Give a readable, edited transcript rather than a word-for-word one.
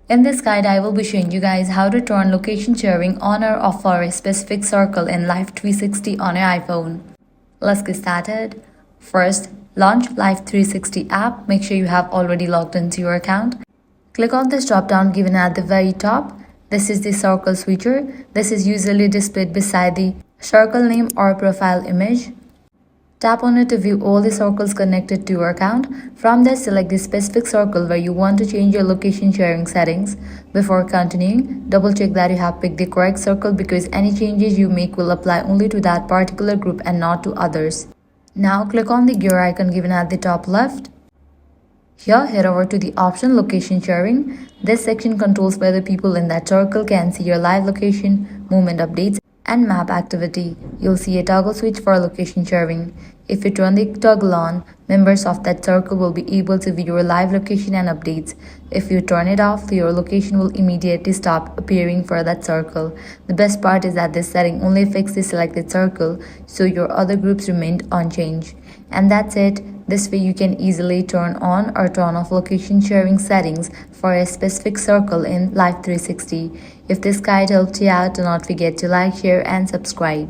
In this guide, I will be showing you guys how to turn location sharing on or off for a specific circle in Life360 on your iPhone. Let's get started. First, launch Life360 app. Make sure you have already logged into your account. Click on this drop down given at the very top. This is the circles feature. This is usually displayed beside the circle name or profile image. Tap on it to view all the circles connected to your account. From there, select the specific circle where you want to change your location sharing settings. Before continuing, double check that you have picked the correct circle because any changes you make will apply only to that particular group and not to others. Now click on the gear icon given at the top left. Here, head over to the option Location Sharing. This section controls whether people in that circle can see your live location, movement updates, and map activity. You'll see a toggle switch for location sharing. If you turn the toggle on, members of that circle will be able to view your live location and updates. If you turn it off, your location will immediately stop appearing for that circle. The best part is that this setting only affects the selected circle, so your other groups remain unchanged. And that's it. This way you can easily turn on or turn off location sharing settings for a specific circle in Life360. If this guide helped you out, do not forget to like, share and subscribe.